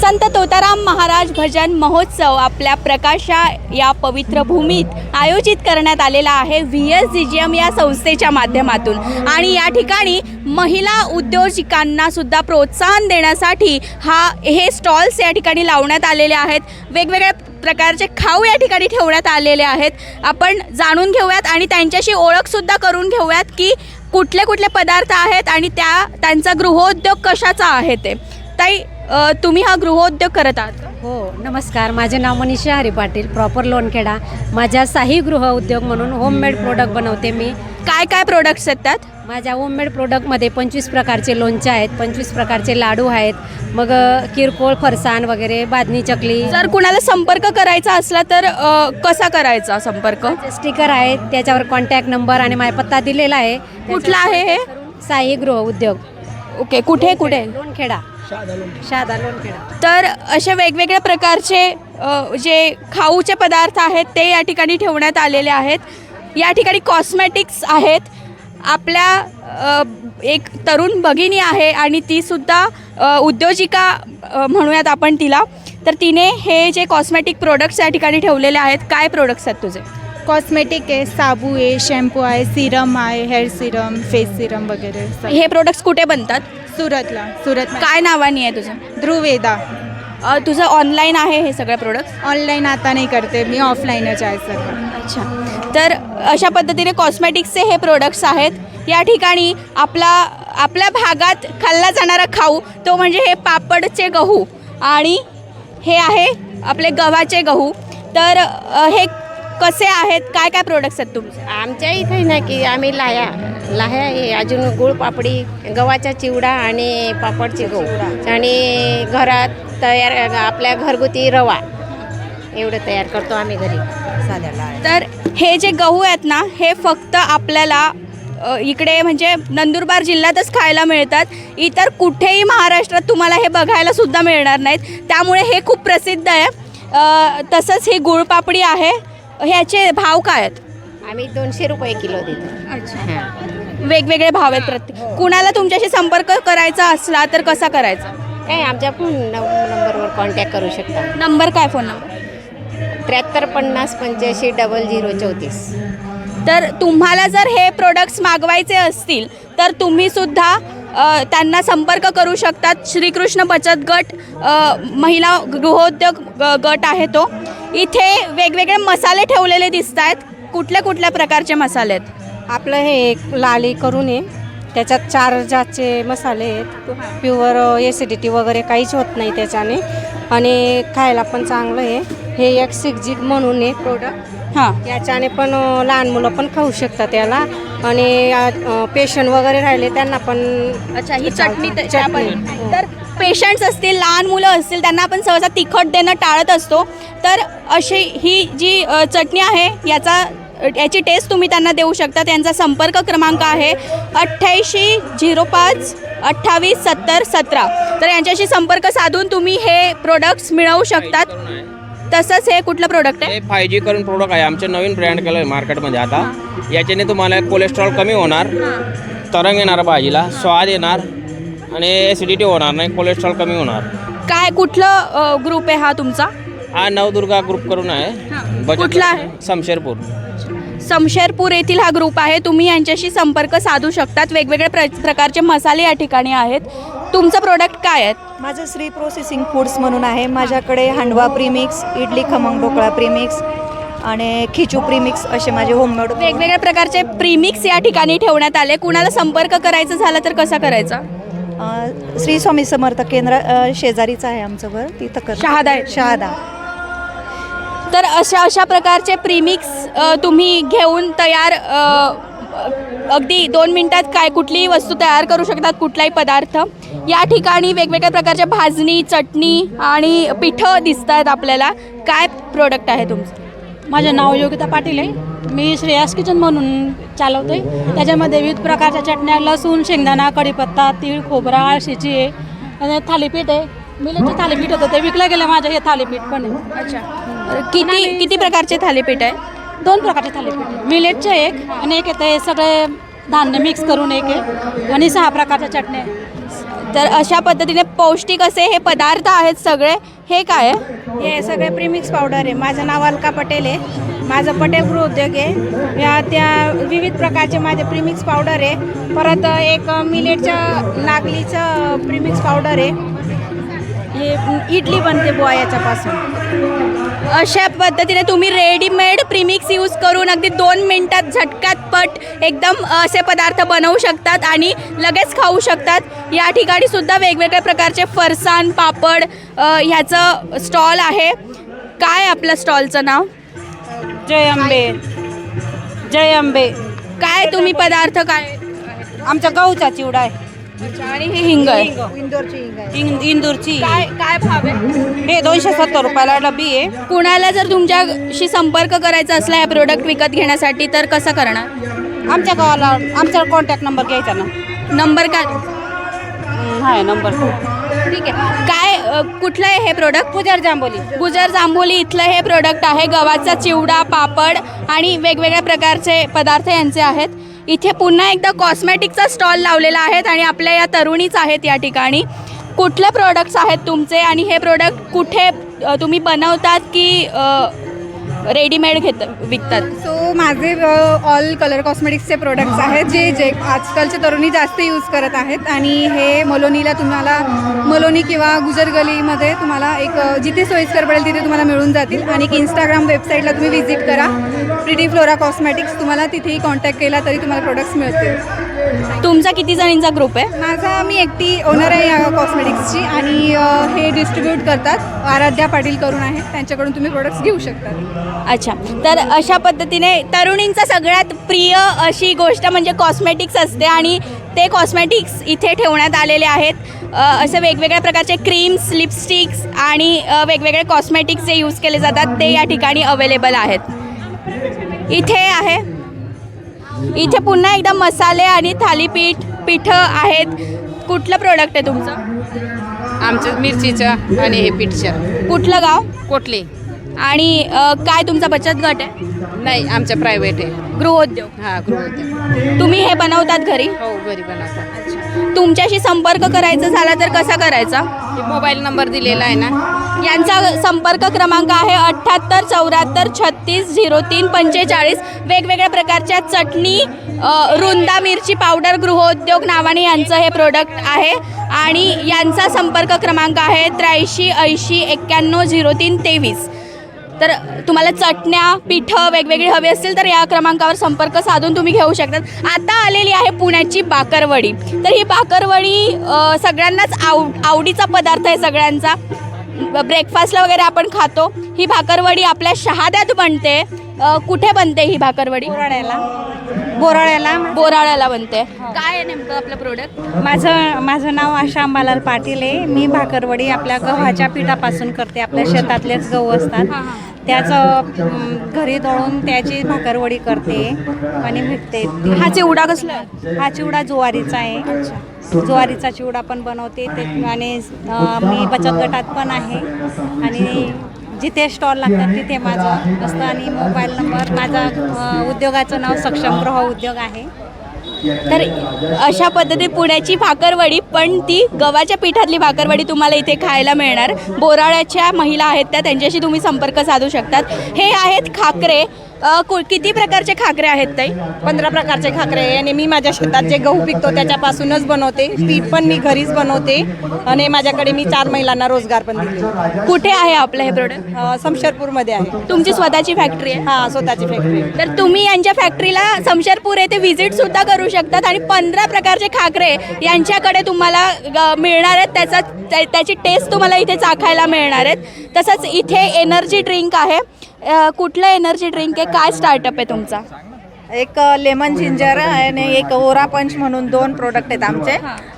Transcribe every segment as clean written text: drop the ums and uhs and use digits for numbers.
संत तोताराम महाराज भजन महोत्सव आपल्या प्रकाशा या पवित्र भूमीत आयोजित करण्यात आलेला आहे VSDGM या संस्थेच्या माध्यमातून। आणि या ठिकाणी महिला उद्योजकांना सुद्धा प्रोत्साहन देण्यासाठी हे स्टॉल्स या ठिकाणी लावण्यात आलेले आहेत। वेगवेगळ्या प्रकारचे खाऊ या ठिकाणी ठेवण्यात आलेले आहेत। आपण जाणून घेऊयात आणि त्यांच्याशी ओळखसुद्धा करून घेऊयात की कुठले कुठले पदार्थ आहेत आणि त्यांचा गृहोद्योग कशाचा आहे ते। ताई, तुम्ही हा गृहोद्योग करत आहात का? हो, नमस्कार। माझे नाव मनीषा हरी पाटील, प्रॉपर लोणखेडा। माझ्या साही गृह उद्योग म्हणून होममेड प्रोडक्ट बनवते मी। काय काय प्रोडक्ट्स आहेत त्यात? माझ्या होममेड प्रोडक्टमध्ये 25 प्रकारचे लोणचे आहेत, 25 प्रकारचे लाडू आहेत, मग किरकोळ फरसाण वगैरे, बादनी चकली। जर कुणाला संपर्क करायचा असला तर कसा करायचा संपर्क? स्टिकर आहेत, त्याच्यावर कॉन्टॅक्ट नंबर आणि माझा पत्ता दिलेला आहे। कुठला आहे हे? साही गृह उद्योग। ओके, कुठे कुठे? लोणखेडा, शहादा लोणखेडा। तर अशा वेगवेगळ्या प्रकारचे जे खाऊचे पदार्थ आहेत ते या ठिकाणी ठेवण्यात आलेले आहेत। या ठिकाणी कॉस्मेटिक्स आहेत। आपल्या एक तरुण भगिनी आहे आणि ती सुद्धा उद्योजिका म्हणूयात आपण तिला। तर तिने हे जे कॉस्मेटिक प्रोडक्ट्स या ठिकाणी ठेवलेले आहेत। काय प्रोडक्ट्स आहेत तुझे? कॉस्मेटिक आहे, साबू आहे, शॅम्पू आहे, सिरम आहे, हेअर सिरम, फेस सिरम वगैरे। हे प्रोडक्ट्स कुठे बनतात? सुरत काय नावाने आहे तुझं? ध्रुवेदा। तुझं ऑनलाईन आहे हे सगळे प्रोडक्ट्स? ऑनलाईन आता नाही करते मी, ऑफलाईनच आहे सगळं। अच्छा, तर अशा पद्धतीने कॉस्मेटिक्सचे हे प्रोडक्ट्स आहेत। या ठिकाणी आपल्या भागात खाल्ला जाणारा खाऊ तो म्हणजे हे पापडचे गहू आणि हे आहे आपले गव्हाचे गहू। तर हे कसे आहेत? काय काय प्रोडक्ट्स आहेत तुमचे? आमच्या इथे ना की आम्ही लाह्या आहे, अजून गुळ पापडी, गव्हाचा चिवडा आणि पापडचे गहू आणि घरात तयार आपल्या घरगुती रवा एवढं तयार करतो आम्ही घरी साध्याला। तर हे जे गहू आहेत ना, हे फक्त आपल्याला इकडे म्हणजे नंदुरबार जिल्ह्यातच खायला मिळतात। इतर कुठेही महाराष्ट्रात तुम्हाला हे बघायला सुद्धा मिळणार नाहीत, त्यामुळे हे खूप प्रसिद्ध आहे। तसंच ही गुळपापडी आहे। ह्याचे भाव काय आहेत? आम्ही 200 रुपये किलो देतो। अच्छा, वेगवेगळे भाव आहेत प्रत्येक। कुणाला तुमच्याशी संपर्क करायचा असला तर कसा करायचा? काय आमच्या फोन नंबरवर कॉन्टॅक्ट करू शकता। नंबर काय? Phone number 73 50 85 0034। तर तुम्हाला जर हे प्रोडक्ट्स मागवायचे असतील तर तुम्ही सुद्धा त्यांना संपर्क करू शकतात। श्रीकृष्ण बचत गट महिला गृहोद्योग गट आहे तो। इथे वेगवेगळे मसाले ठेवलेले दिसत आहेत। कुठल्या कुठल्या प्रकारचे मसाले आहेत? आपलं हे एक लाली करून आहे, त्याच्यात 4 जातचे मसाले आहेत। प्युअर ॲसिडिटी वगैरे काहीच होत नाही त्याच्याने आणि खायला पण चांगलं आहे। हे एक सिक्झिक म्हणून आहे प्रोडक्ट। हां, याच्याने पण लहान मुलं पण खाऊ शकतात याला आणि पेशंट वगैरे राहिले त्यांना पण। अच्छा, ही चटणी चटणी। तर पेशंट्स असतील, लहान मुलं असतील, त्यांना आपण सहसा तिखट देणं टाळत असतो। तर अशी ही जी चटणी आहे याची टेस्ट तुम्ही त्यांना देऊ शकता। त्यांचा संपर्क क्रमांक आहे 88 05 28 70 17। तर यांच्याशी संपर्क साधून तुम्ही हे प्रोडक्ट्स मिळवू शकतात। तसंच हे कुठलं प्रोडक्ट आहे? हे 5G करून प्रोडक्ट आहे, आमचं नवीन ब्रँड केलं आहे मार्केटमध्ये आता। याच्याने तुम्हाला कोलेस्ट्रॉल कमी होणार, तरंग येणार भाजीला, स्वाद येणार आणि ॲसिडिटी होणार नाही, कोलेस्ट्रॉल कमी होणार। काय कुठलं ग्रुप आहे हा तुमचा? हा नवदुर्गा ग्रुप करून आहे। कुठला आहे? शमशेरपूर येथील हा ग्रुप आहे। तुम्ही यांच्याशी संपर्क साधू शकतात। वेगवेगळे प्रकारचे मसाले या ठिकाणी आहेत। तुमचं प्रोडक्ट काय आहे? माझं श्री प्रोसेसिंग फूड्स म्हणून आहे। माझ्याकडे हांडवा प्रीमिक्स, इडली खमंग ढोकळा प्रीमिक्स आणि खिचू प्रीमिक्स असे माझे होममेड वेगवेगळ्या प्रकारचे प्रीमिक्स या ठिकाणी ठेवण्यात आले। कुणाला संपर्क करायचा झाला तर कसा करायचा? श्री स्वामी समर्थ केंद्र शेजारीचं आहे आमचं घर, तिथं कर शहादा आहे? शहादा। तर अशा प्रकारचे प्रीमिक्स तुम्ही घेऊन तयार अगदी 2 मिनिटात कुठलीही वस्तू तयार करू शकतात, कुठलाही पदार्थ। या ठिकाणी वेगवेगळ्या प्रकारच्या भाजणी, चटणी आणि पिठं दिसत आहेत आपल्याला। काय प्रोडक्ट आहे तुमचं? माझं नाव योगिता पाटील आहे। मी श्रेयस किचन म्हणून चालवते। त्याच्यामध्ये विविध प्रकारच्या चटण्या, लसूण, शेंगदाणा, कढीपत्ता, तीळ, खोबरा, आळशीची आहे आणि थालीपीठ आहे। मिलेटचं थालीपीठ होतं ते विकलं गेलं माझं, हे थालीपीठ पण आहे। अच्छा, किती प्रकारचे थालीपीठ आहे? 2 प्रकारचे थालीपीठ आहे, मिलेटचे एक आणि एक येतं हे सगळे धान्य मिक्स करून एक आहे आणि 6 प्रकारच्या चटण्या आहे। तर अशा पद्धतीने पौष्टिक असे हे पदार्थ आहेत सगळे. हे काय आहे? हे सगळे प्रीमिक्स पावडर आहे. माझं नाव अलका पटेल आहे. माझं पटेल गृहउद्योग आहे. त्या विविध प्रकारचे माझे प्रीमिक्स पावडर आहे. परत एक मिलेटचं नागलीचं प्रीमिक्स पावडर आहे. हे इडली बनते बुवा याच्यापासून. अशा पद्धतीने तुम्ही रेडीमेड प्रीमिक्स यूज करून अगदी 2 मिनिटात झटक्यात पट एकदम असे पदार्थ बनवू शकतात आणि लगेच खाऊ शकतात. या ठिकाणी सुद्धा वेगवेगळ्या प्रकारचे फरसाण पापड ह्याचं स्टॉल आहे. काय आपलं स्टॉलचं नाव? जय अंबे. जय अंबे. काय तुम्ही पदार्थ काय? आमचा गहूचा चिवडा आहे. आणि हे हिंग आहे. इंदूरची. काय काय भाव आहे? हे 270 रुपयाला डबी आहे. कुणाला जर तुमच्याशी संपर्क करायचा असला हे प्रोडक्ट विकत घेण्यासाठी तर कसं करणार? आमच्या गावाला आमचा कॉन्टॅक्ट नंबर घ्यायचा ना. नंबर काय? आहे नंबर. ठीक आहे. काय कुठलं आहे हे प्रोडक्ट? गुजर जांभोली. गुजर जांभोली इथलं हे प्रोडक्ट आहे. गव्हाचा चिवडा पापड आणि वेगवेगळ्या प्रकारचे पदार्थ यांचे आहेत. इथे पुन्हा एकदा कॉस्मॅटिकचा स्टॉल लावलेला आहे आणि आपल्या या तरुणीच आहेत या ठिकाणी. कुठले प्रोडक्ट्स आहेत तुमचे आणि हे प्रोडक्ट कुठे तुम्ही बनवतात की रेडीमेड विकतात? सो माझे ऑल कलर कॉस्मेटिक्सचे प्रोडक्ट्स आहेत जे आजकालच्या तरुणी जास्त यूज करत आहेत. आणि हे मलोनीला तुम्हाला मलोनी किंवा गुजर गलीमध्ये तुम्हाला एक जिथे सोयीस्कर पडेल तिथे तुम्हाला मिळून जातील. आणि एक इंस्टाग्राम वेबसाईटला तुम्ही व्हिजिट करा, प्रिटी फ्लोरा कॉस्मेटिक्स. तुम्हाला तिथेही कॉन्टॅक्ट केला तरी तुम्हाला प्रोडक्ट्स मिळतील. तुमचा किती जणींचा ग्रुप आहे? मी एकटी ओनर आहे या कॉस्मेटिक्सची आणि हे डिस्ट्रीब्यूट करतात आराध्या पाटील करून आहे. त्यांच्याकडून तुम्ही प्रोडक्ट्स घेऊ शकता. अच्छा. तर अशा पद्धतीने तरुणींचा सगळ्यात प्रिय अशी गोष्ट म्हणजे कॉस्मेटिक्स असते आणि ते कॉस्मेटिक्स इथे ठेवण्यात आलेले आहेत. असे वेगवेगळ्या प्रकारचे क्रीम्स लिपस्टिक्स आणि वेगवेगळे कॉस्मेटिक्स जे यूज केले जातात ते या ठिकाणी अवेलेबल आहेत. इथे आहे. इथे पुन्हा एकदा मसाले आणि थालीपीठ पिठं आहेत. कुठलं प्रोडक्ट आहे तुमचं? आमचं मिरचीचं आणि हे पीठचं. कुठलं गाव? कोटली. आणि काय तुमचा बचत गट आहे? नाही, आमचं प्रायव्हेट आहे. गृहोद्योग. हां, गृहउद्योग. तुम्ही हे बनवतात घरी? हो, घरी बनवतात. तुमच्याशी संपर्क करायचा झाला तर कसा करायचा? मोबाईल नंबर दिलेला आहे ना. यांचा संपर्क क्रमांक आहे 78 74 36 03 45. वेगवेगळ्या प्रकारच्या चटणी रुंदा मिरची पावडर गृहोद्योग नावाने यांचं हे प्रोडक्ट आहे. आणि यांचा संपर्क क्रमांक आहे 83 80 91 03 23. तर तुम्हाला चटण्या पिठं वेगवेगळी हवी असतील तर या क्रमांकावर संपर्क साधून तुम्ही घेऊ शकतात. आता आलेली आहे पुण्याची बाकरवडी. तर ही बाकरवडी सगळ्यांनाच आवडीचा पदार्थ आहे सगळ्यांचा. ब्रेकफास्टला वगैरे आपण खातो. ही भाकरवडी आपल्या शहाद्यात बनते. कुठे बनते ही भाकरवडी? बोराळ्याला बनते. काय आहे नेमकं आपलं प्रोडक्ट? माझं नाव आशा अंबालाल पाटील आहे. मी भाकरवडी आपल्या गव्हाच्या पिठापासून करते. आपल्या शेतातलेच गहू असतात त्याचं घरी दळून त्याची भाकरवडी करते आणि विकते. हा चिवडा कसला आहे? हा चिवडा ज्वारीचा आहे. ज्वारीचा चिवडा पण बनवते ते. आणि मी बचत गटात पण आहे आणि जिथे स्टॉल लागतात तिथे माझं असतं. आणि मोबाईल नंबर माझा उद्योगाचं नाव सक्षम गृह उद्योग आहे. तर अशा पद्धतीने पुण्याची भाकरवडी पण ती गव्हाच्या पिठातली भाकरवडी तुम्हाला इथे खायला मिळणार. बोराळ्याच्या महिला आहेत त्यांच्याशी तुम्ही संपर्क साधू शकतात. हे आहेत खाकरे. किती प्रकारचे खाकरे आहेत ताई? 15 प्रकारचे खाकरे आहे. आणि मी माझ्या शेतात जे गहू पिकतो त्याच्यापासूनच बनवते. पीठ पण मी घरीच बनवते आणि माझ्याकडे मी 4 महिलांना रोजगार पण दिले. कुठे आहे आपलं हे प्रोडक्ट? समशेरपूरमध्ये आहे. तुमची स्वतःची फॅक्टरी आहे? हां, स्वतःची फॅक्टरी. तर तुम्ही यांच्या फॅक्टरीला समशेरपूर येथे व्हिजिट सुद्धा करू शकतात. आणि 15 प्रकारचे खाकरे यांच्याकडे तुम्हाला मिळणार आहेत. त्याची टेस्ट तुम्हाला इथे चाखायला मिळणार आहेत. तसंच इथे एनर्जी ड्रिंक आहे. कुठलं एनर्जी ड्रिंक आहे? काय स्टार्टअप आहे तुमचा? एक लेमन जिंजर आणि एक ओरा पंच म्हणून 2 प्रोडक्ट आहेत आमचे.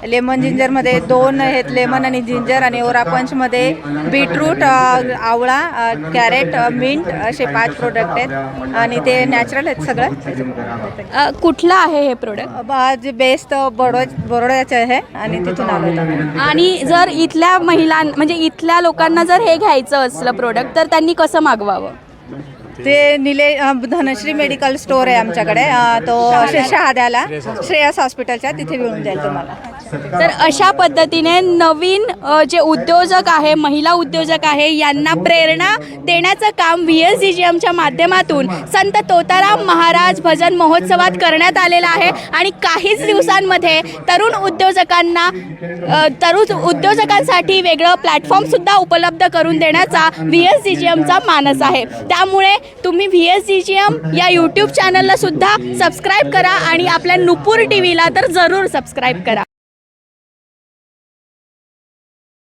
लेमन जिंजरमध्ये 2 आहेत, लेमन आणि जिंजर. आणि ओरा पंचमध्ये बीटरूट आवळा कॅरेट मिंट असे 5 प्रोडक्ट आहेत. आणि ते नॅचरल आहेत सगळं. कुठलं आहे हे प्रोडक्ट? जे बेस्ट बरोड्याचं आहे आणि तिथून आलो होतं. आणि जर इथल्या महिलां म्हणजे इथल्या लोकांना जर हे घ्यायचं असलं प्रोडक्ट तर त्यांनी कसं मागवावं? ते धनश्री मेडिकल स्टोर आहे आमच्याकडे, तो शहाद्याला श्रेयस हॉस्पिटलच्या तिथे मिळून जाईल तुम्हाला. तर अशा पद्धतीने नवीन जे उद्योजक आहे, महिला उद्योजक आहे, यांना प्रेरणा देण्याचं काम VSDGMच्या माध्यमातून संत तोताराम महाराज भजन महोत्सवात करण्यात आलेलं आहे. आणि काहीच दिवसांमध्ये तरुण उद्योजकांसाठी वेगळं प्लॅटफॉर्मसुद्धा उपलब्ध करून देण्याचा VSDGMचा मानस आहे. त्यामुळे तुम्ही VSDGM या यूट्यूब चॅनलला सुद्धा सबस्क्राईब करा आणि आपल्या नुपूर TV ला तर जरूर सबस्क्राईब करा.